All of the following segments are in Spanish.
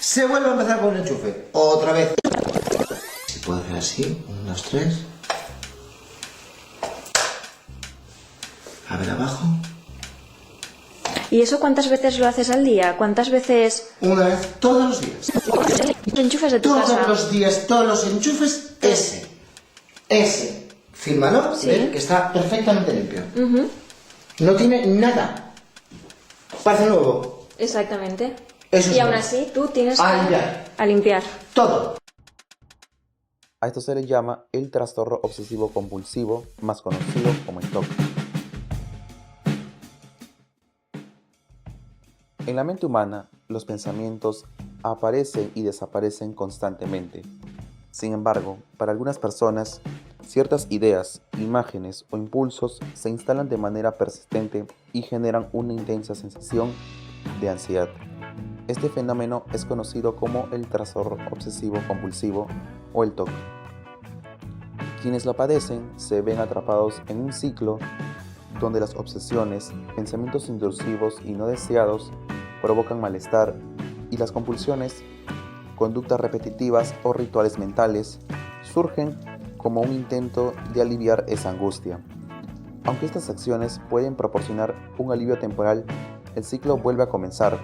Se vuelve a empezar con un enchufe. Otra vez. Si puedo hacer así. 1, 2, 3. A ver abajo. ¿Y eso cuántas veces lo haces al día? ¿Cuántas veces...? Una vez todos los días. Los enchufes de tu casa. Todos los días, todos los enchufes, ese. Fírmalo, Sí. ¿ves? Que está perfectamente limpio. No tiene nada. Parece nuevo. Exactamente. Eso es y aún bueno. así tú tienes A que... limpiar. A limpiar. Todo. A esto se le llama el trastorno obsesivo compulsivo, más conocido como el TOC. En la mente humana, los pensamientos aparecen y desaparecen constantemente. Sin embargo, para algunas personas, ciertas ideas, imágenes o impulsos se instalan de manera persistente y generan una intensa sensación de ansiedad. Este fenómeno es conocido como el trastorno obsesivo compulsivo o el TOC. Quienes lo padecen se ven atrapados en un ciclo donde las obsesiones, pensamientos intrusivos y no deseados provocan malestar y las compulsiones, conductas repetitivas o rituales mentales surgen como un intento de aliviar esa angustia. Aunque estas acciones pueden proporcionar un alivio temporal, el ciclo vuelve a comenzar,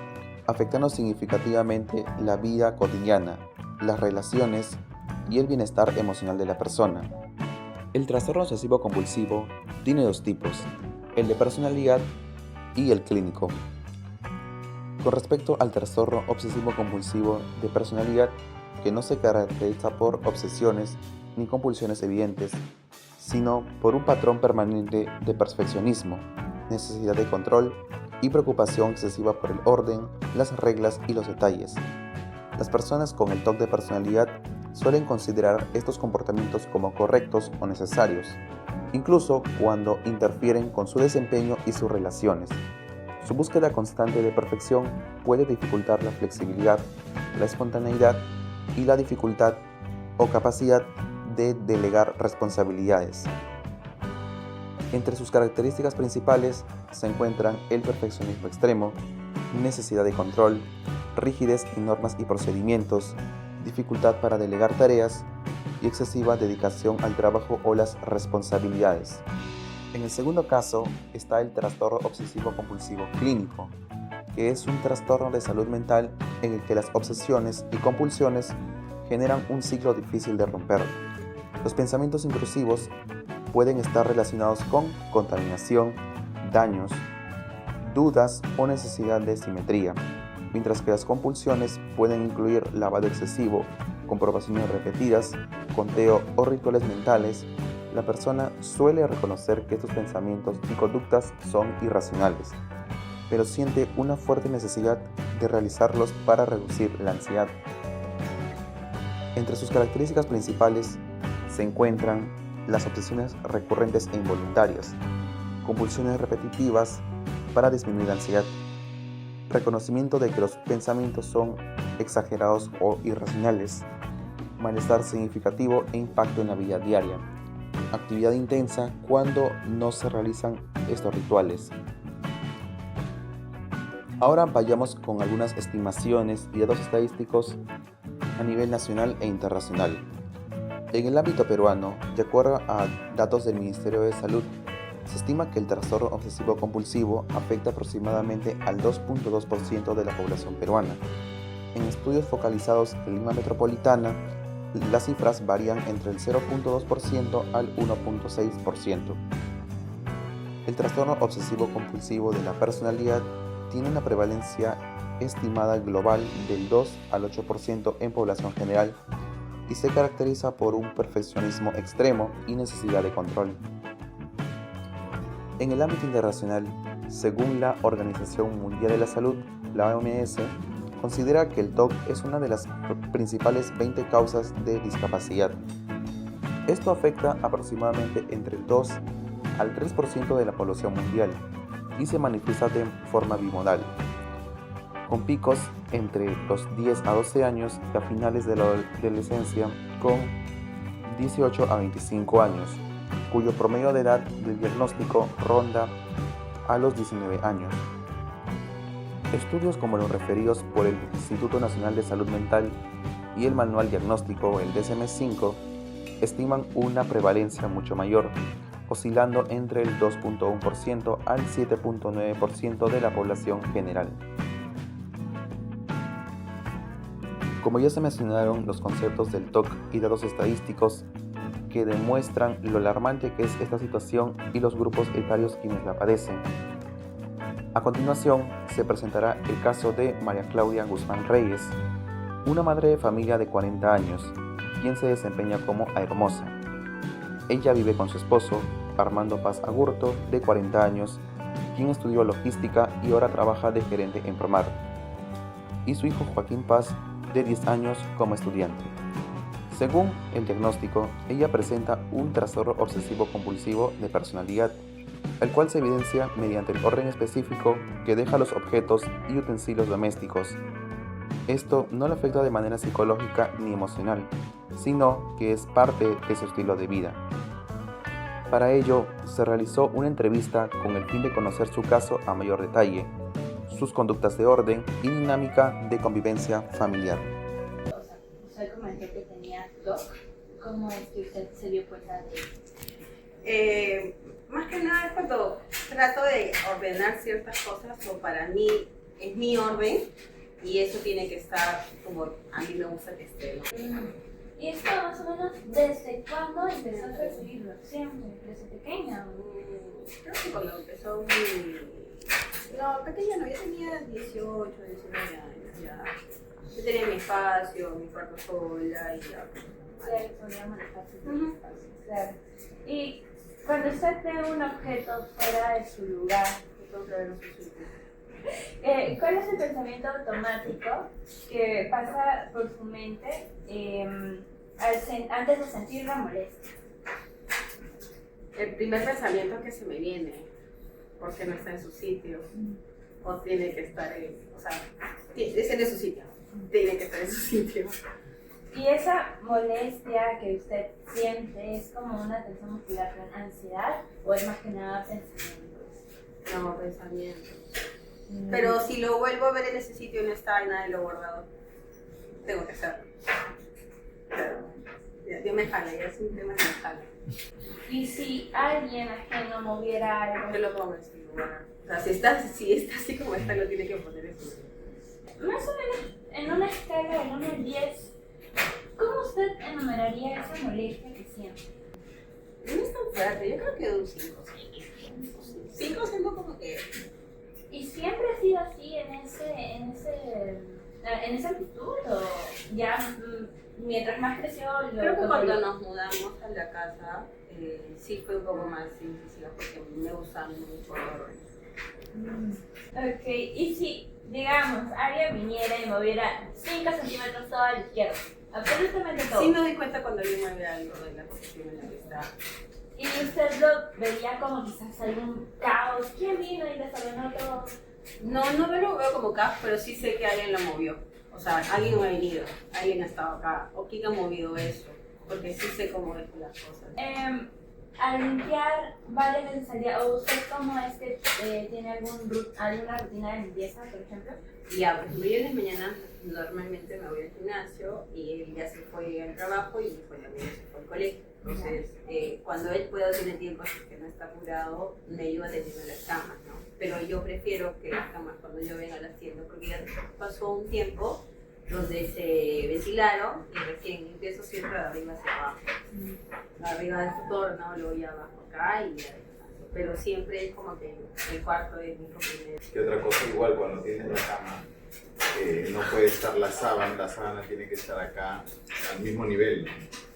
afectando significativamente la vida cotidiana, las relaciones y el bienestar emocional de la persona. El trastorno obsesivo compulsivo tiene dos tipos, el de personalidad y el clínico. Con respecto al trastorno obsesivo compulsivo de personalidad, que no se caracteriza por obsesiones ni compulsiones evidentes, sino por un patrón permanente de perfeccionismo, necesidad de control y preocupación excesiva por el orden, las reglas y los detalles. Las personas con el TOC de personalidad suelen considerar estos comportamientos como correctos o necesarios, incluso cuando interfieren con su desempeño y sus relaciones. Su búsqueda constante de perfección puede dificultar la flexibilidad, la espontaneidad y la dificultad o capacidad de delegar responsabilidades. Entre sus características principales se encuentran el perfeccionismo extremo, necesidad de control, rigidez en normas y procedimientos, dificultad para delegar tareas y excesiva dedicación al trabajo o las responsabilidades. En el segundo caso está el trastorno obsesivo-compulsivo clínico, que es un trastorno de salud mental en el que las obsesiones y compulsiones generan un ciclo difícil de romper. Los pensamientos intrusivos pueden estar relacionados con contaminación, daños, dudas o necesidad de simetría, mientras que las compulsiones pueden incluir lavado excesivo, comprobaciones repetidas, conteo o rituales mentales. La persona suele reconocer que estos pensamientos y conductas son irracionales, pero siente una fuerte necesidad de realizarlos para reducir la ansiedad. Entre sus características principales se encuentran las obsesiones recurrentes e involuntarias, compulsiones repetitivas para disminuir la ansiedad, reconocimiento de que los pensamientos son exagerados o irracionales, malestar significativo e impacto en la vida diaria, actividad intensa cuando no se realizan estos rituales. Ahora vayamos con algunas estimaciones y datos estadísticos a nivel nacional e internacional. En el ámbito peruano, de acuerdo a datos del Ministerio de Salud, se estima que el trastorno obsesivo compulsivo afecta aproximadamente al 2.2% de la población peruana. En estudios focalizados en Lima metropolitana, las cifras varían entre el 0.2% al 1.6%. El trastorno obsesivo compulsivo de la personalidad tiene una prevalencia estimada global del 2 al 8% en población general y se caracteriza por un perfeccionismo extremo y necesidad de control. En el ámbito internacional, según la Organización Mundial de la Salud, la OMS, considera que el TOC es una de las principales 20 causas de discapacidad. Esto afecta aproximadamente entre el 2 al 3% de la población mundial y se manifiesta de forma bimodal, con picos entre los 10 a 12 años y a finales de la adolescencia con 18 a 25 años, cuyo promedio de edad del diagnóstico ronda a los 19 años. Estudios como los referidos por el Instituto Nacional de Salud Mental y el Manual Diagnóstico, el DSM-5, estiman una prevalencia mucho mayor, oscilando entre el 2.1% al 7.9% de la población general. Como ya se mencionaron los conceptos del TOC y datos estadísticos que demuestran lo alarmante que es esta situación y los grupos etarios quienes la padecen. A continuación se presentará el caso de María Claudia Guzmán Reyes, una madre de familia de 40 años, quien se desempeña como aeromoza. Ella vive con su esposo, Armando Paz Agurto, de 40 años, quien estudió logística y ahora trabaja de gerente en Promar, y su hijo Joaquín Paz, de 10 años, como estudiante. Según el diagnóstico, ella presenta un trastorno obsesivo-compulsivo de personalidad, el cual se evidencia mediante el orden específico que deja los objetos y utensilios domésticos. Esto no le afecta de manera psicológica ni emocional, sino que es parte de su estilo de vida. Para ello, se realizó una entrevista con el fin de conocer su caso a mayor detalle, sus conductas de orden y dinámica de convivencia familiar. Usted comentó que tenía TOC. ¿Cómo es que usted se dio cuenta de eso? Más que nada es cuando trato de ordenar ciertas cosas, o para mí es mi orden y eso tiene que estar como a mí me gusta que esté, ¿no? ¿Y esto más o menos desde cuándo empezó a percibirlo? ¿Siempre? ¿Desde pequeña? Creo que cuando empezó No, pequeña no, yo tenía 18, 19 años ya. Yo tenía mi espacio, mi cuarto sola y ya. Claro, podía manejarse su espacio, claro. Y cuando usted ve un objeto fuera de su lugar, ¿cuál es el pensamiento automático que pasa por su mente antes de sentir la molestia? El primer pensamiento que se me viene, porque no está en su sitio, o tiene que estar es en su sitio, tiene que estar en su sitio. Y esa molestia que usted siente es como una tensión muscular con ansiedad, o es más que nada pensamientos. No, pensamientos. Pero si lo vuelvo a ver en ese sitio y no está y nadie lo ha guardado, tengo que hacerlo. Pero yo me jala, ya es un tema que me jala. Y si alguien ajeno moviera algo, ¿Qué lo pongo en su lugar? O sea, si está así como está, lo tiene que poner en su lugar. más o menos en una escala del 1 al 10, ¿cómo usted enumeraría esa molestia que siente? No es tan fuerte, yo creo que un 5. 5 siendo como que... ¿Y siempre ha sido así en esa actitud? ¿O ya mientras más creció Creo que cuando nos mudamos a la casa, sí fue un poco más incisiva porque me gustaba mucho el orden. Ok, y si, digamos, alguien viniera y moviera 5 centímetros todo a la izquierda, absolutamente todo. Sí me doy cuenta cuando alguien mueve algo de la posición en la que está. Y usted lo veía como quizás algún caos. ¿Quién vino y desordenó todo? No me lo veo como caos, pero sí sé que alguien lo movió. O sea, alguien ha venido, alguien ha estado acá, o quién ha movido eso, porque sí sé cómo es las cosas. Al limpiar varias veces al día, o usted como es que tiene alguna rutina de limpieza, por ejemplo. Ya, por ejemplo, yo en las mañanas normalmente me voy al gimnasio y él ya se fue al trabajo y mi hijo también se fue al colegio. Entonces, cuando él pueda tener tiempo, así que no está apurado, me ayuda a tendiendo las camas, ¿no? Pero yo prefiero que las camas cuando yo venga las tiendo, porque ya pasó un tiempo donde se ventilaron y recién empiezo siempre de arriba hacia abajo. Arriba del torno, luego ya abajo acá y ya descanso. Pero siempre es como que el cuarto es mi primero. Que otra cosa igual cuando tienes la cama, no puede estar la sábana tiene que estar acá al mismo nivel.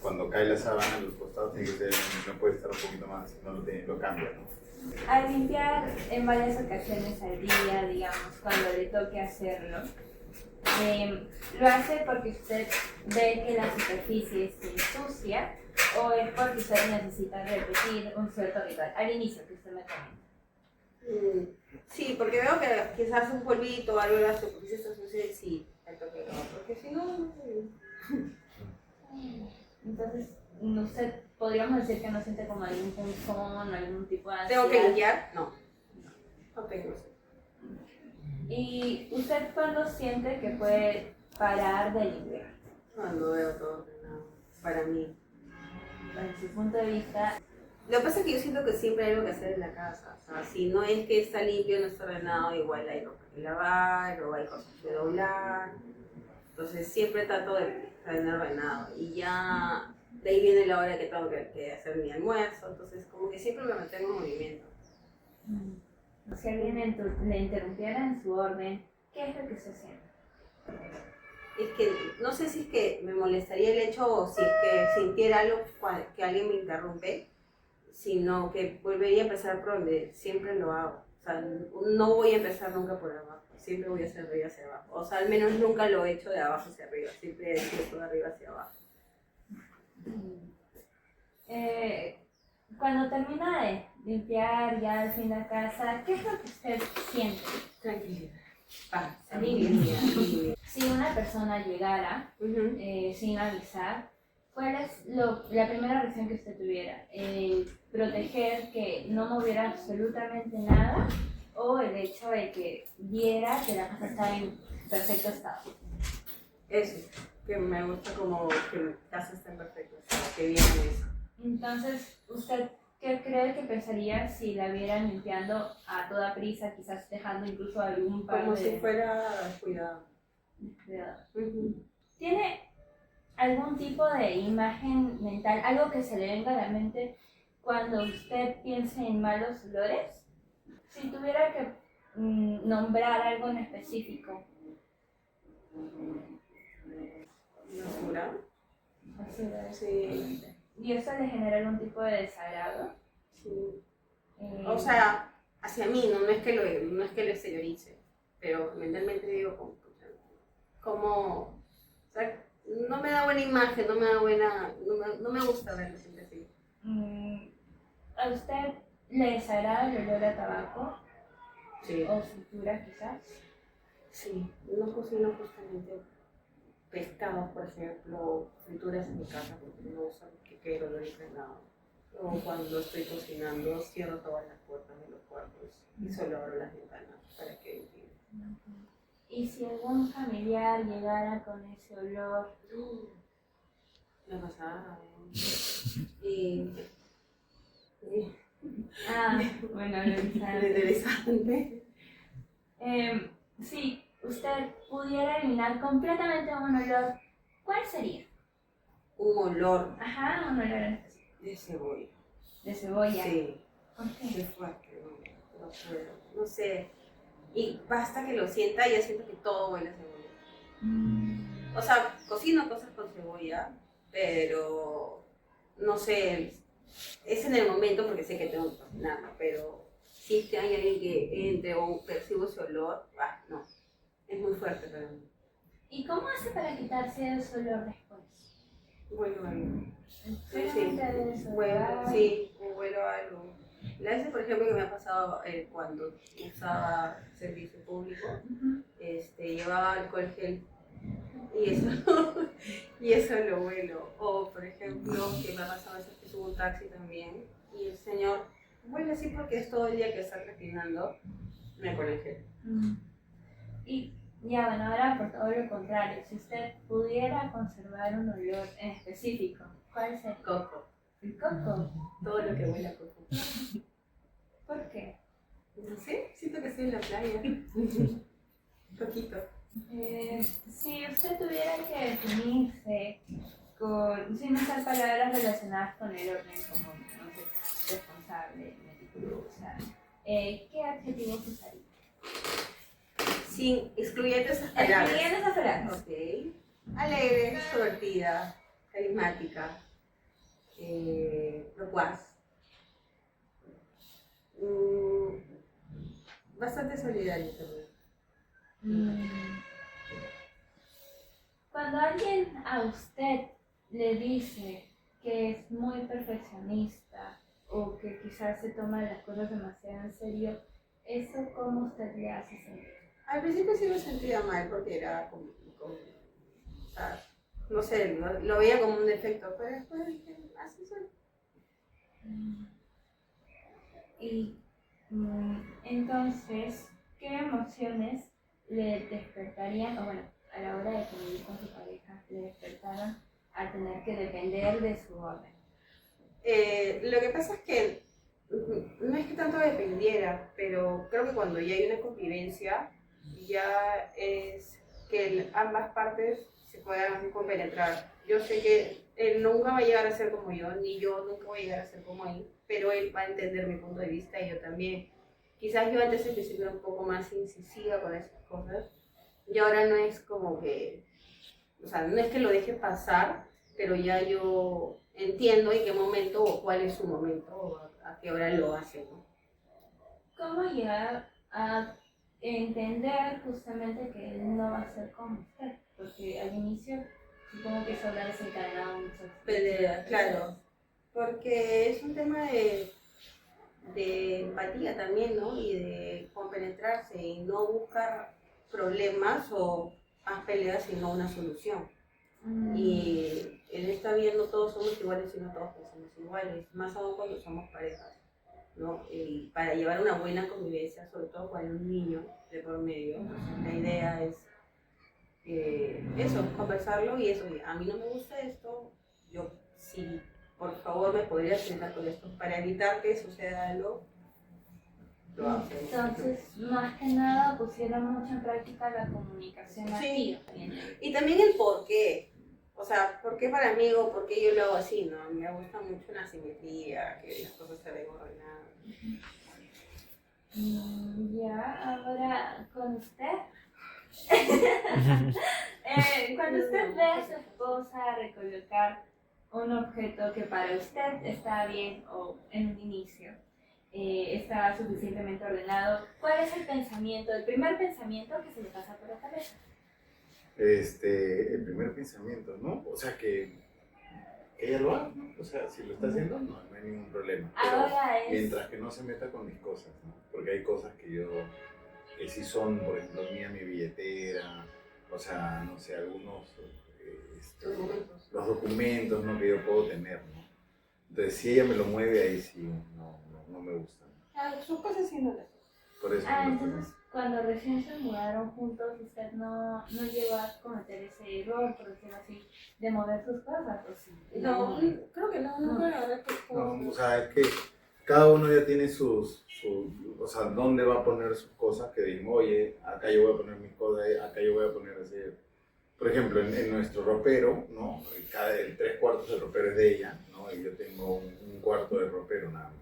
Cuando cae la sábana, los costados tienen que ser, no puede estar un poquito más, no lo cambia, ¿no? Al limpiar en varias ocasiones al día, digamos, cuando le toque hacerlo, ¿lo hace porque usted ve que la superficie se ensucia o es porque usted necesita repetir un cierto ritual? Al inicio, que usted me comenta. Sí, porque veo que quizás un polvito o algo de la superficie se ensucia y sí, el toque no, porque si no... Entonces, usted podríamos decir que no siente como algún punzón, algún tipo de ansiedad. ¿Tengo que limpiar? No. No tengo eso. ¿Y usted cuándo siente que puede parar de limpiar? Cuando veo todo ordenado, para mí. Desde su punto de vista, Lo que pasa es que yo siento que siempre hay algo que hacer en la casa. O sea, si no es que está limpio, no está ordenado, igual hay ropa que lavar o hay cosas que doblar. Entonces siempre trato de tener ordenado. Y ya de ahí viene la hora que tengo que hacer mi almuerzo. Entonces como que siempre me mantengo en movimiento. si alguien le interrumpiera en su orden, ¿qué es lo que se siente? Es que no sé si es que me molestaría el hecho o si es que sintiera algo que alguien me interrumpe, sino que volvería a empezar por donde siempre lo hago. O sea, no voy a empezar nunca por abajo, siempre voy a hacer de arriba hacia abajo. O sea, al menos nunca lo he hecho de abajo hacia arriba, siempre he hecho de arriba hacia abajo. Cuando termina de limpiar ya al fin la casa, ¿qué es lo que usted siente? Tranquilidad, paz, alivio. Si una persona llegara sin avisar, ¿cuál es la primera reacción que usted tuviera? ¿El proteger que no moviera absolutamente nada o el hecho de que viera que la casa está en perfecto estado? Eso, que me gusta como que mi casa está en perfecto estado, que viene eso. Entonces, ¿usted qué cree que pensaría si la vieran limpiando a toda prisa, quizás dejando incluso algún par Como de... si fuera cuidado. cuidado? ¿Tiene algún tipo de imagen mental, algo que se le venga a la mente cuando usted piense en malos olores? Si tuviera que nombrar algo en específico. ¿Basura? Basura. Sí. ¿Y eso le genera algún tipo de desagrado? Sí. O sea, hacia mí, no es que no es que lo exteriorice, pero mentalmente digo o sea, no me da buena imagen, no me gusta verlo siempre así. ¿A usted le desagrada el olor a tabaco Sí. o fritura quizás? Sí, no cocino justamente pescados, por ejemplo, frituras en mi casa porque no uso que quede el olor impregnado. O cuando estoy cocinando, cierro todas las puertas de los cuartos y solo abro las ventanas para que ventile. ¿Y si algún familiar llegara con ese olor? La pasada. Bueno, lo Interesante. si usted pudiera eliminar completamente un olor, ¿cuál sería? Un olor Ajá, un olor en específico. de cebolla. De cebolla. Sí, ¿Por qué? qué fuerte, no puedo, no sé. Y basta que lo sienta y ya siento que todo huele a cebolla. O sea, cocino cosas con cebolla, pero no sé, es en el momento porque sé que tengo que cocinarlo, pero si es que hay alguien que entre o percibo ese olor, no, es muy fuerte para mí. ¿Y cómo hace para quitarse ese olor después? Huelo algo. Solamente de eso. Huelo algo. La vez, por ejemplo, que me ha pasado cuando usaba servicio público, llevaba alcohol gel y eso lo huelo. O, por ejemplo, que me ha pasado a veces que subo un taxi también y el señor huele así porque es todo el día que está reclinando, me pone el gel. Y ya, bueno, ahora por todo lo contrario, si usted pudiera conservar un olor en específico, ¿cuál sería? Coco. El coco. Todo lo que huele a coco. ¿Por qué? No sé, siento que estoy en la playa. Poquito. Si usted tuviera que definirse sin usar palabras relacionadas con el orden, como, no sé, responsable, meticulosa, ¿qué adjetivos usaría? Sin excluyendo esas palabras. Excluyendo esas palabras. Ok. Alegre, extrovertida, carismática, locuaz. Bastante solidaria también. Cuando alguien a usted le dice que es muy perfeccionista o que quizás se toma las cosas demasiado en serio, ¿eso cómo usted le hace sentir? Al principio sí me sentía mal porque era como o sea, no sé, lo veía como un defecto, pero después dije, así soy. Y entonces, ¿qué emociones le despertarían, o bueno, a la hora de convivir con su pareja, le despertaran a tener que depender de su orden? Lo que pasa es que no es que tanto dependiera, pero creo que cuando ya hay una convivencia, ya es que ambas partes se puedan compenetrar. Yo sé que él nunca va a llegar a ser como yo, ni yo nunca voy a llegar a ser como él, pero él va a entender mi punto de vista y yo también. Quizás yo antes empecé a ser un poco más incisiva con esas cosas, y ahora no es como que, o sea, no es que lo deje pasar, pero ya yo entiendo en qué momento o cuál es su momento o a qué hora lo hace, ¿no? ¿Cómo llegar a entender justamente que él no va a ser como usted? Porque al inicio supongo que eso habrá desencadenado muchas Peleas, claro, porque es un tema de empatía también, ¿no? Y de compenetrarse y no buscar problemas o más peleas, sino una solución. Y en esta vida no todos somos iguales y no todos pensamos iguales, más aún cuando somos parejas, ¿no? Y para llevar una buena convivencia, sobre todo cuando hay un niño de por medio, pues, la idea es eso, conversarlo y eso, a mí no me gusta esto, yo sí, por favor me podrías sentar con esto para evitar que suceda algo. Lo hago. Entonces, más que nada pusieron mucho en práctica la comunicación Sí. activa. Y también el por qué. O sea, ¿por qué para mí o por qué yo lo hago así? No, me gusta mucho la simetría, que las cosas se ven ordenadas. Ya, ahora con usted. Cuando usted ve a su esposa recolocar un objeto que para usted está bien o en un inicio está suficientemente ordenado, ¿cuál es el pensamiento, el primer pensamiento que se le pasa por la cabeza? El primer pensamiento, ¿no? O sea, que ella lo haga, ¿no? O sea, si lo está haciendo, no hay ningún problema. Pero Ahora es... mientras que no se meta con mis cosas, ¿no? Porque hay cosas que sí son, por ejemplo, mía, mi billetera, o sea, no sé, algunos, los documentos, ¿no? Que yo puedo tener, ¿no? Entonces, si ella me lo mueve, ahí sí, no me gusta, ¿no? Ah, sus cosas sí no las. Por eso no entonces cuando recién se mudaron juntos, usted no llegó a cometer ese error, por decirlo así, de mover sus cosas, ¿o sí? No, creo que no, nunca la verdad que no, o sea, es que cada uno ya tiene o sea, dónde va a poner sus cosas, que digo, oye, acá yo voy a poner mis cosas, acá yo voy a poner así. Por ejemplo, en nuestro ropero, ¿no? El 3/4 del ropero es de ella, ¿no? Y yo tengo un cuarto de ropero nada más.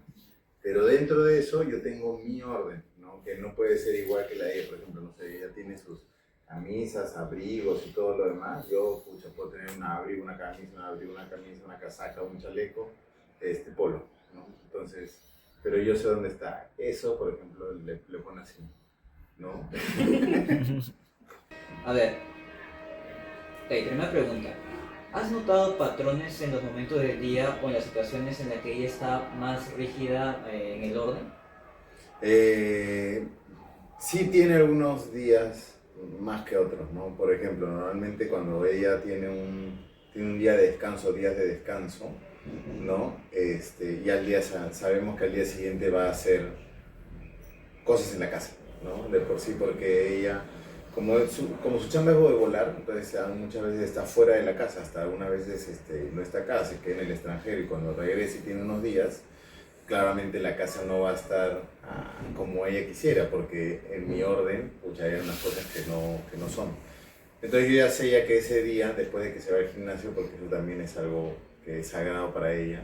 Pero dentro de eso yo tengo mi orden, ¿no? Que no puede ser igual que la de ella, por ejemplo, no sé, ella tiene sus camisas, abrigos y todo lo demás. Yo, pucha, puedo tener un abrigo, una camisa, una casaca, un chaleco, polo, ¿no? Entonces, pero yo sé dónde está. Eso, por ejemplo, le pone así, ¿no? A ver, primera pregunta. ¿Has notado patrones en los momentos del día o en las situaciones en las que ella está más rígida en el orden? Sí tiene algunos días más que otros, ¿no? Por ejemplo, normalmente cuando ella tiene un día de descanso, días de descanso, ¿no? Y al día sabemos que al día siguiente va a hacer cosas en la casa, ¿no? De por sí, porque ella, como su chamba es de volar, entonces muchas veces está fuera de la casa, hasta algunas veces no está acá, se queda en el extranjero y cuando regrese y tiene unos días, claramente la casa no va a estar como ella quisiera, porque en mi orden, pucha, hay unas cosas que no son. Entonces yo ya sé ya que ese día, después de que se va al gimnasio, porque eso también es algo que es sagrado para ella,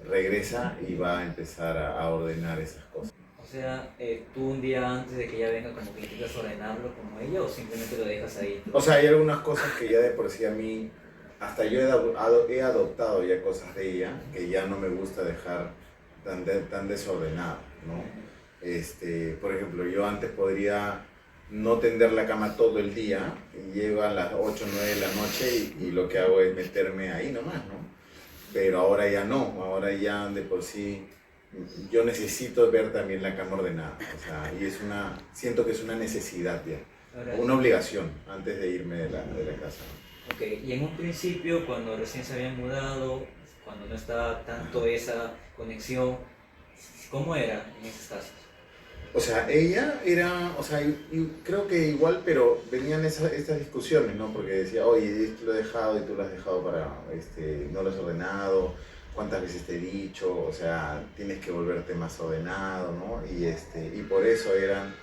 regresa y va a empezar a ordenar esas cosas. O sea, tú un día antes de que ella venga como que intentas ordenarlo como ella o simplemente lo dejas ahí. O sea, hay algunas cosas que ya de por sí a mí, hasta yo he adoptado ya cosas de ella que ya no me gusta dejar tan desordenado, ¿no? Por ejemplo, yo antes podría no tender la cama todo el día y llego a las 8 o 9 de la noche y lo que hago es meterme ahí nomás, ¿no? Pero ahora ya no, ahora ya de por sí yo necesito ver también la cama ordenada, o sea, y siento que es una necesidad ya, una obligación antes de irme de la casa. Ok, y en un principio, cuando recién se habían mudado, cuando no estaba tanto esa conexión, ¿cómo era en esos casos? O sea, ella era, o sea, y creo que igual, pero venían estas discusiones, ¿no? Porque decía, oye, esto lo he dejado y tú lo has dejado no lo has ordenado, cuántas veces te he dicho, o sea, tienes que volverte más ordenado, ¿no? Y por eso eran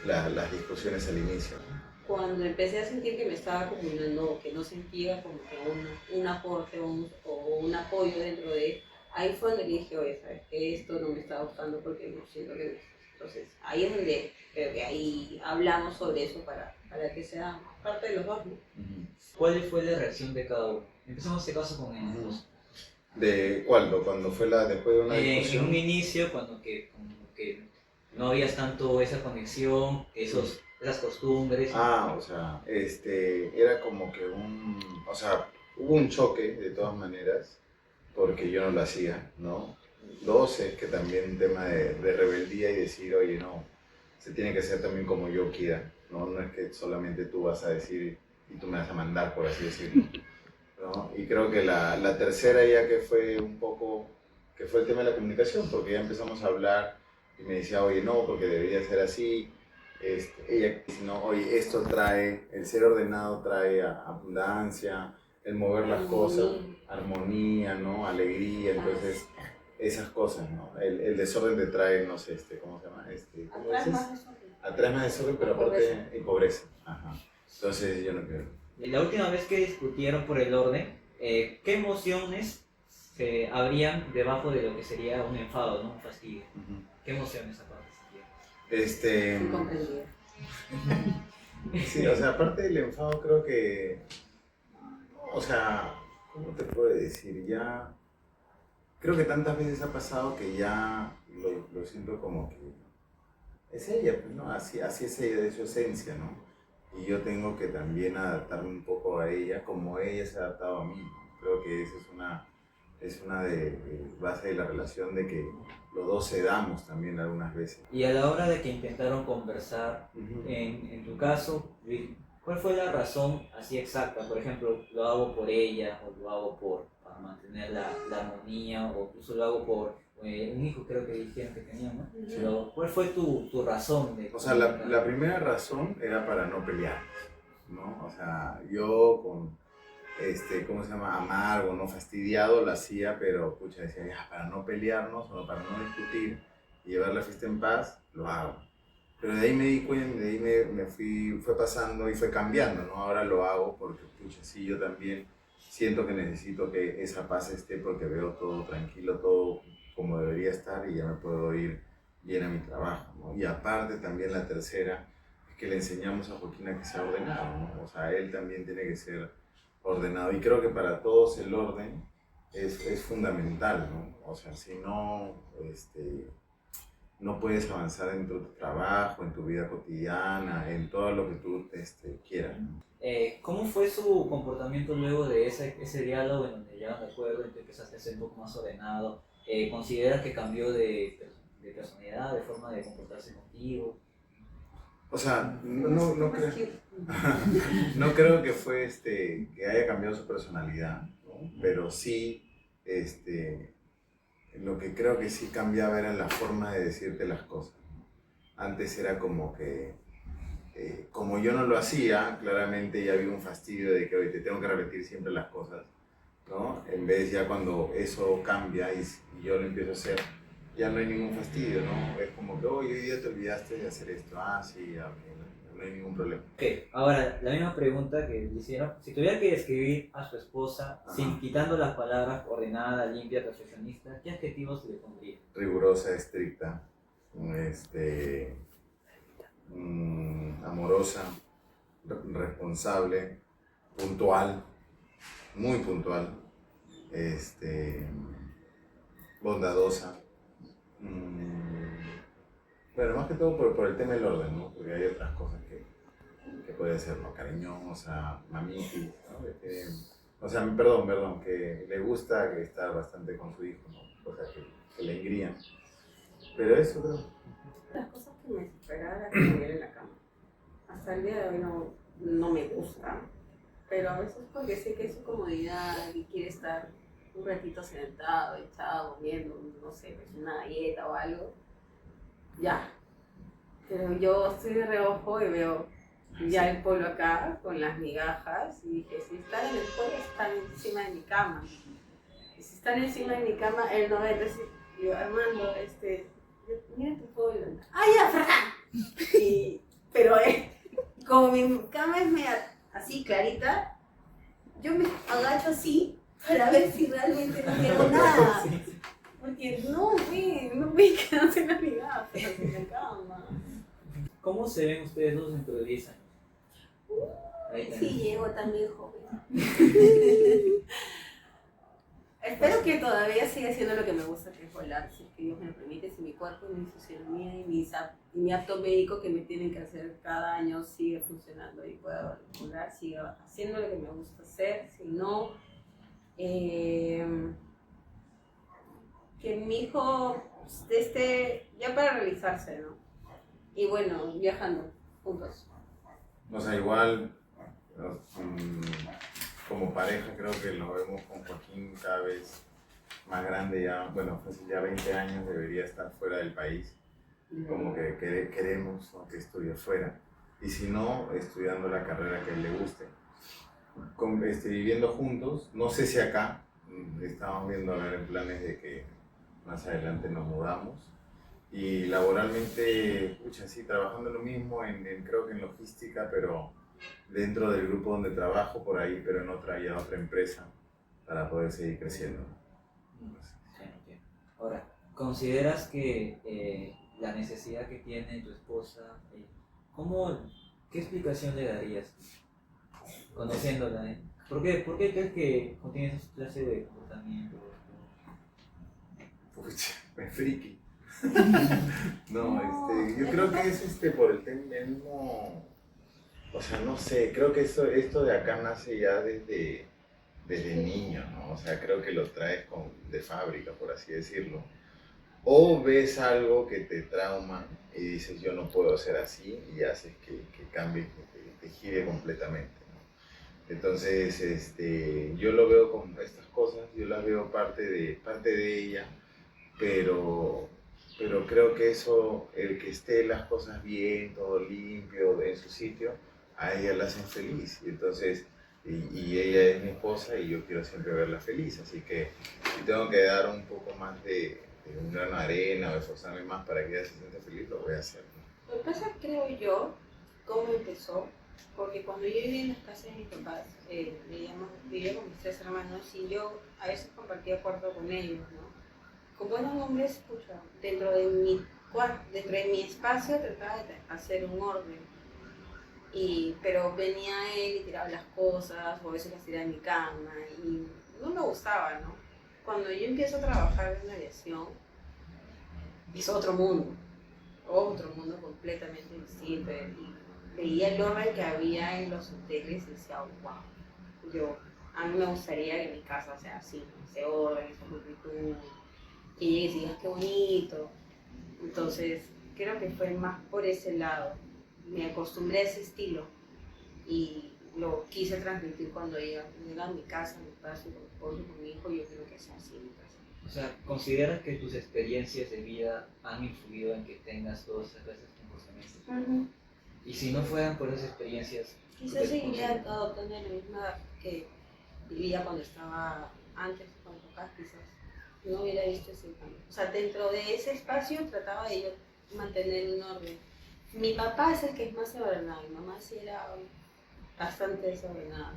las discusiones al inicio, ¿no? Cuando empecé a sentir que me estaba acumulando, que no sentía como que un aporte o un apoyo dentro de, ahí fue donde dije, oye, ¿sabes qué? Esto no me está gustando porque no siento que me... Entonces, ahí es donde creo que ahí hablamos sobre eso para que sea parte de los dos, ¿no? ¿Cuál fue la reacción de cada uno? Empezamos este caso con el esposo. ¿De cuándo? Cuando fue después de una En discusión. un inicio, cuando como que no había tanto esa conexión, esas costumbres. O sea, era como que o sea, hubo un choque de todas maneras, porque yo no lo hacía, ¿no? Dos, es que también un tema de rebeldía y decir, oye, no, se tiene que hacer también como yo quiera, ¿no? No es que solamente tú vas a decir y tú me vas a mandar, por así decirlo, ¿no? Y creo que la tercera ya que fue que fue el tema de la comunicación, porque ya empezamos a hablar y me decía, oye, no, porque debería ser así. Ella dice, no, oye, el ser ordenado trae abundancia, el mover las cosas, armonía, ¿no? Alegría, entonces esas cosas, ¿no? El desorden te trae, no sé, ¿cómo se llama? ¿Cómo dices? Atrae más desorden, pero aparte y pobreza. Ajá. Entonces yo no quiero. La última vez que discutieron por el orden, ¿qué emociones se habrían debajo de lo que sería un enfado, ¿no? Un fastidio? ¿Qué emociones aparte se Incomprendida. Sí, o sea, aparte del enfado creo que, o sea, ¿cómo te puedo decir? Ya, creo que tantas veces ha pasado que ya lo siento como que es ella, pues, ¿no? Así es ella de su esencia, ¿no? Y yo tengo que también adaptarme un poco a ella como ella se ha adaptado a mí, ¿no? Creo que esa es una de base de la relación, de que los dos cedamos también algunas veces. Y a la hora de que intentaron conversar, en tu caso, ¿cuál fue la razón así exacta? Por ejemplo, ¿lo hago por ella o lo hago para mantener la armonía o incluso lo hago por un hijo, creo que dijeron que tenían, ¿no? Pero, ¿cuál fue tu razón de O sea, la primera razón era para no pelear, ¿no? O sea, yo con, ¿cómo se llama? Amargo, no fastidiado, lo hacía, pero, pucha, decía, ya, para no pelearnos o para no discutir y llevar la fiesta en paz, lo hago. Pero de ahí me di cuenta, de ahí fue pasando y fue cambiando, ¿no? Ahora lo hago porque, pucha, sí, yo también siento que necesito que esa paz esté porque veo todo tranquilo, todo como debería estar y ya me puedo ir bien a mi trabajo, ¿no? Y aparte también la tercera es que le enseñamos a Joaquín a que sea ordenado, ¿no? O sea, él también tiene que ser ordenado y creo que para todos el orden es fundamental, ¿no? O sea, si no, no puedes avanzar en tu trabajo, en tu vida cotidiana, en todo lo que tú quieras, ¿no? ¿Cómo fue su comportamiento luego de ese diálogo en donde llegaron de acuerdo y te empezaste a ser un poco más ordenado? ¿Consideras que cambió de personalidad, de forma de comportarse contigo? O sea, no creo, no creo que fue que haya cambiado su personalidad, ¿no? Pero sí, lo que creo que sí cambiaba era la forma de decirte las cosas, ¿no? Antes era como que, como yo no lo hacía, claramente ya había un fastidio de que hoy te tengo que repetir siempre las cosas, ¿no? En vez ya cuando eso cambia y yo lo empiezo a hacer, ya no hay ningún fastidio, ¿no? Es como que, hoy día te olvidaste de hacer esto, sí, ya, no hay ningún problema. Ok, ahora, la misma pregunta que le hicieron, si tuviera que describir a su esposa, quitando las palabras ordenada, limpia, perfeccionista, ¿qué adjetivos le pondría? Rigurosa, estricta, amorosa, responsable, puntual, muy puntual, bondadosa. Bueno, más que todo por el tema del orden, ¿no? Porque hay otras cosas que puede ser, ¿no? Cariñosa, mamiti, ¿no? O sea, perdón, que le gusta que estar bastante con su hijo, ¿no? Cosas que le engrían. Pero eso creo. Las cosas que me superaban era comer en la cama. Hasta el día de hoy no me gusta, pero a veces porque sé que es su comodidad y quiere estar un ratito sentado, echado, viendo, no sé, pues una dieta o algo, ya. Pero yo estoy de reojo y veo ya el polo acá con las migajas y dije, si están en el polo, están encima de mi cama. Y si están encima de mi cama, él no ve, entonces yo, Armando, mira tu polo. ¡Ay, ya, Fran! Pero como mi cama es media así clarita, yo me agacho así para ver si realmente no veo nada. Porque no ve que no se las migajas en la cama. ¿Cómo se ven ustedes dos dentro de 10 años? Ahí Sí, tenemos. llego también joven. Espero que todavía siga haciendo lo que me gusta, que es volar, si es que Dios me lo permite, si mi cuerpo y mi fisionomía y mi apto médico que me tienen que hacer cada año sigue funcionando y pueda volar, siga haciendo lo que me gusta hacer. Si no, que mi hijo esté ya para realizarse, ¿no? Y bueno, viajando juntos. O sea, igual, como pareja creo que lo vemos con Joaquín cada vez más grande ya, bueno, fácil ya 20 años debería estar fuera del país, como que queremos, ¿no?, que estudie fuera, y si no, estudiando la carrera que a él le guste. Viviendo juntos, no sé si acá, estamos viendo a ver en planes de que más adelante nos mudamos, y laboralmente, pucha, sí, trabajando lo mismo, creo que en logística, pero dentro del grupo donde trabajo por ahí, pero en otra empresa, para poder seguir creciendo. Sí, entiendo. Ahora, ¿consideras que la necesidad que tiene tu esposa, qué explicación le darías conociéndola? ¿Por qué crees que tiene esa clase de comportamiento? Pucha, es friki. No, yo creo que es por el mismo, o sea, no sé, creo que esto de acá nace ya desde niño, ¿no? O sea, creo que lo traes de fábrica, por así decirlo. O ves algo que te trauma y dices, yo no puedo ser así, y haces que cambie, que te gire completamente, ¿no? Entonces, yo lo veo con estas cosas, yo las veo parte de ella, pero creo que eso, el que esté las cosas bien, todo limpio, en su sitio, a ella la hacen feliz. Y entonces, y ella es mi esposa y yo quiero siempre verla feliz. Así que si tengo que dar un poco más de un grano de arena o esforzarme más para que ella se sienta feliz, lo voy a hacer, ¿no? Lo que pasa, creo yo, cómo empezó, porque cuando yo vivía en las casas de mis papás, vivía con mis 3 hermanos y yo a veces compartía cuarto con ellos, ¿no? Como eran hombres, pucha, dentro de mi espacio trataba de hacer un orden. Pero venía él y tiraba las cosas, o a veces las tiraba en mi cama, y no me gustaba, ¿no? Cuando yo empiezo a trabajar en aviación, es otro mundo completamente distinto. Y veía el orden que había en los hoteles y decía, wow, a mí me gustaría que mi casa sea así, ese orden, esa multitud, que llegues y digas qué bonito. Entonces, creo que fue más por ese lado. Me acostumbré a ese estilo y lo quise transmitir cuando llega a mi casa, mi espacio, con mi esposo, con mi hijo. Yo creo que sea así en mi casa. O sea, ¿consideras que tus experiencias de vida han influido en que tengas todas esas clases de comportamientos? Y si no fueran por esas experiencias, Quizás seguiría adoptando la misma edad que vivía cuando estaba antes, con mis papás, quizás no hubiera visto ese cambio. O sea, dentro de ese espacio trataba de yo mantener un orden. Mi papá es el que es más desordenado, mi mamá sí era bastante desordenada.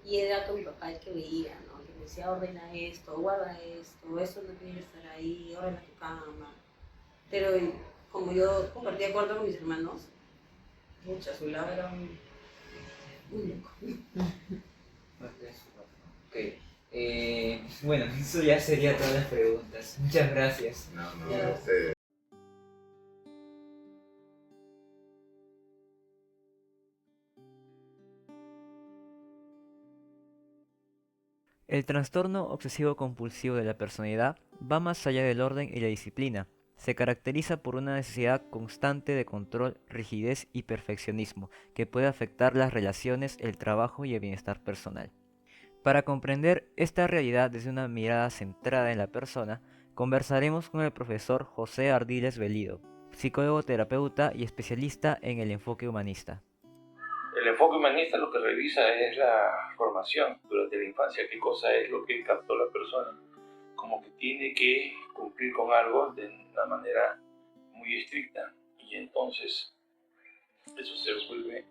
Y era con mi papá el que veía, ¿no? Que me decía, ordena esto, guarda esto no tiene que estar ahí, ordena tu cama. Pero como yo compartía cuarto con mis hermanos, su lado era un loco. Ok. Bueno, eso ya sería todas las preguntas. Muchas gracias. No, ustedes. El trastorno obsesivo-compulsivo de la personalidad va más allá del orden y la disciplina. Se caracteriza por una necesidad constante de control, rigidez y perfeccionismo que puede afectar las relaciones, el trabajo y el bienestar personal. Para comprender esta realidad desde una mirada centrada en la persona, conversaremos con el profesor José Ardiles Velido, psicólogo terapeuta y especialista en el enfoque humanista. El enfoque humanista lo que revisa es la formación durante la infancia, qué cosa es lo que captó la persona, como que tiene que cumplir con algo de una manera muy estricta, y entonces eso se vuelve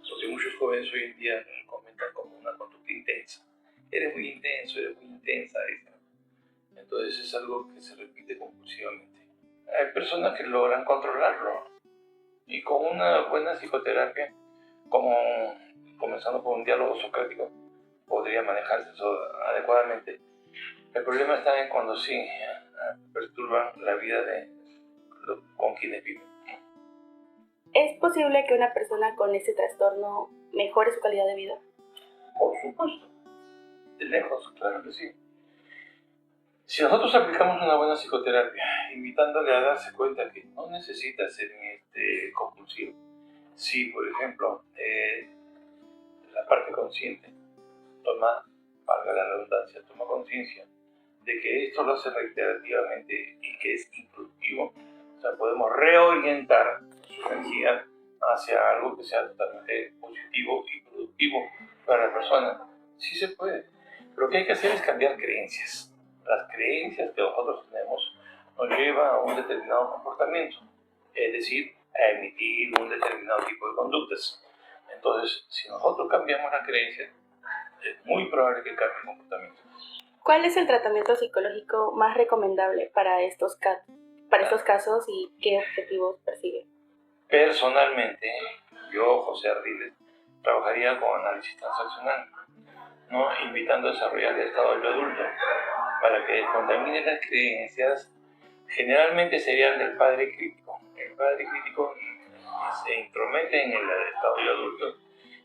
lo que muchos jóvenes hoy en día comentan como una conducta intensa. Eres muy intenso, eres muy intensa, dicen. Entonces es algo que se repite compulsivamente. Hay personas que logran controlarlo, y con una buena psicoterapia, como comenzando por un diálogo socrático, podría manejarse eso adecuadamente. El problema está en cuando sí perturban la vida con quienes viven. ¿Es posible que una persona con este trastorno mejore su calidad de vida? Por supuesto, de lejos, claro que sí. Si nosotros aplicamos una buena psicoterapia, invitándole a darse cuenta que no necesita ser compulsivo, si por ejemplo la parte consciente toma, valga la redundancia, toma conciencia de que esto lo hace reiterativamente y que es improductivo, o sea, podemos reorientar su energía hacia algo que sea totalmente positivo y productivo para la persona. Sí se puede. Lo que hay que hacer es cambiar creencias. Las creencias que nosotros tenemos nos llevan a un determinado comportamiento, es decir, a emitir un determinado tipo de conductas. Entonces, si nosotros cambiamos la creencia, es muy probable que cambie el comportamiento. ¿Cuál es el tratamiento psicológico más recomendable para estos casos y qué objetivos persigue? Personalmente, yo, José Ardiles, trabajaría con análisis transaccional, ¿no? Invitando a desarrollar el estado del yo adulto para que descontamine las creencias. Generalmente serían del padre crítico. El padre crítico se intromete en el estado del yo adulto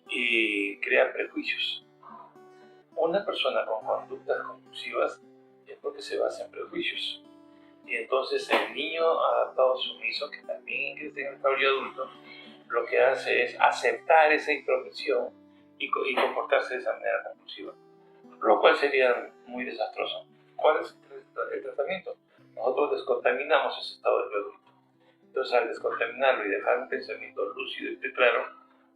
y crea prejuicios. Una persona con conductas compulsivas es porque se basa en prejuicios. Y entonces el niño adaptado sumiso, que también crece en el estado del yo adulto, lo que hace es aceptar esa intromisión y comportarse de esa manera compulsiva, lo cual sería muy desastroso. ¿Cuál es el tratamiento? Nosotros descontaminamos ese estado del yo adulto. Entonces, al descontaminarlo y dejar un pensamiento lúcido y claro,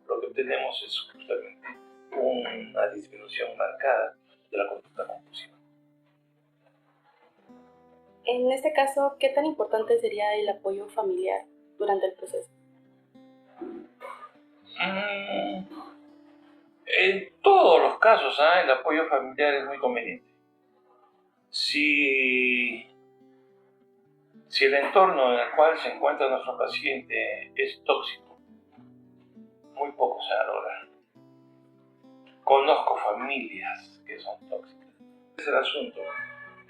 lo que obtenemos es justamente una disminución marcada de la conducta compulsiva. En este caso, ¿qué tan importante sería el apoyo familiar durante el proceso? En todos los casos, el apoyo familiar es muy conveniente. Si el entorno en el cual se encuentra nuestro paciente es tóxico, muy poco se va a lograr. Conozco familias que son tóxicas. Ese es el asunto.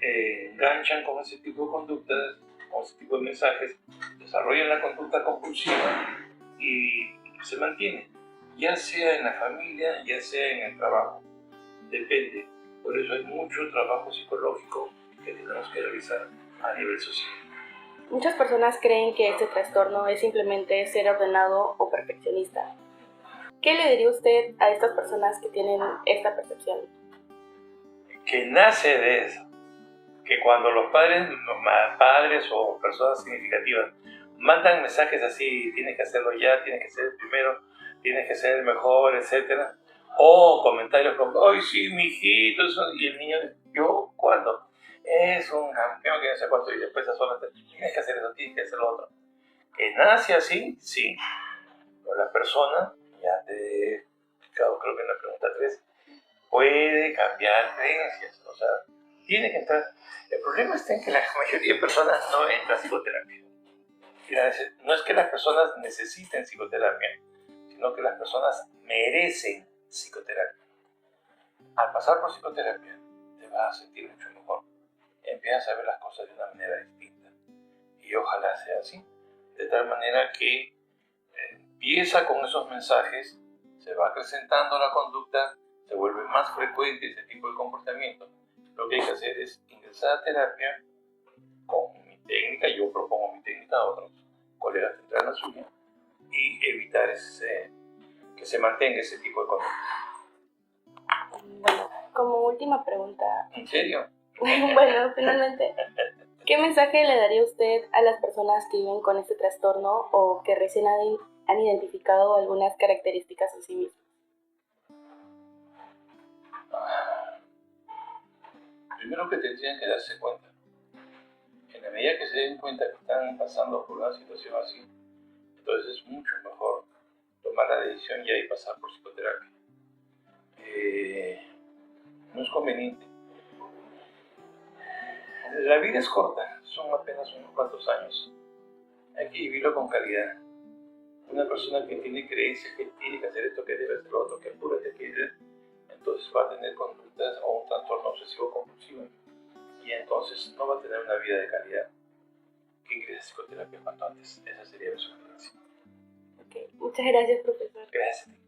Enganchan con ese tipo de conductas, con ese tipo de mensajes, desarrollan la conducta compulsiva y se mantiene, ya sea en la familia, ya sea en el trabajo. Depende. Por eso hay mucho trabajo psicológico que tenemos que realizar a nivel social. Muchas personas creen que este trastorno es simplemente ser ordenado o perfeccionista. ¿Qué le diría usted a estas personas que tienen esta percepción? Que nace de eso. Que cuando los padres o personas significativas mandan mensajes así, tienes que hacerlo ya, tienes que ser el primero, tienes que ser el mejor, etc. O comentarios como, ¡ay sí, mijito! Y el niño, ¿yo? ¿Cuándo? Es un campeón que no sé cuánto, y después tienes que hacer eso, tienes que hacer lo otro. Que nace así, sí. Pero la persona, ya te he explicado creo que en la pregunta 3, puede cambiar creencias, o sea, tiene que entrar. El problema está en que la mayoría de personas no entran a psicoterapia. No es que las personas necesiten psicoterapia, sino que las personas merecen psicoterapia. Al pasar por psicoterapia, te vas a sentir mucho mejor. Empiezas a ver las cosas de una manera distinta. Y ojalá sea así. De tal manera que empieza con esos mensajes, se va acrecentando la conducta, se vuelve más frecuente ese tipo de comportamiento. Lo que hay que hacer es ingresar a terapia con mi técnica, yo propongo mi técnica a otros colegas tendrán la suya, y evitar que se mantenga ese tipo de conducta. Bueno, como última pregunta. ¿En serio? Bueno, finalmente, ¿Qué mensaje le daría usted a las personas que viven con este trastorno o que recién han identificado algunas características en sí mismos? Primero que tendrían que darse cuenta. En la medida que se den cuenta que están pasando por una situación así, entonces es mucho mejor tomar la decisión ya y pasar por psicoterapia. No es conveniente. La vida es corta, son apenas unos cuantos años. Hay que vivirlo con calidad. Una persona que tiene creencias que tiene que hacer esto, que debe hacer lo otro, que apúrate, entonces va a tener conductas o un trastorno obsesivo compulsivo. Y entonces no va a tener una vida de calidad. Que ingrese a psicoterapia cuanto antes. Esa sería mi sugerencia. Okay. Muchas gracias, profesor. Gracias.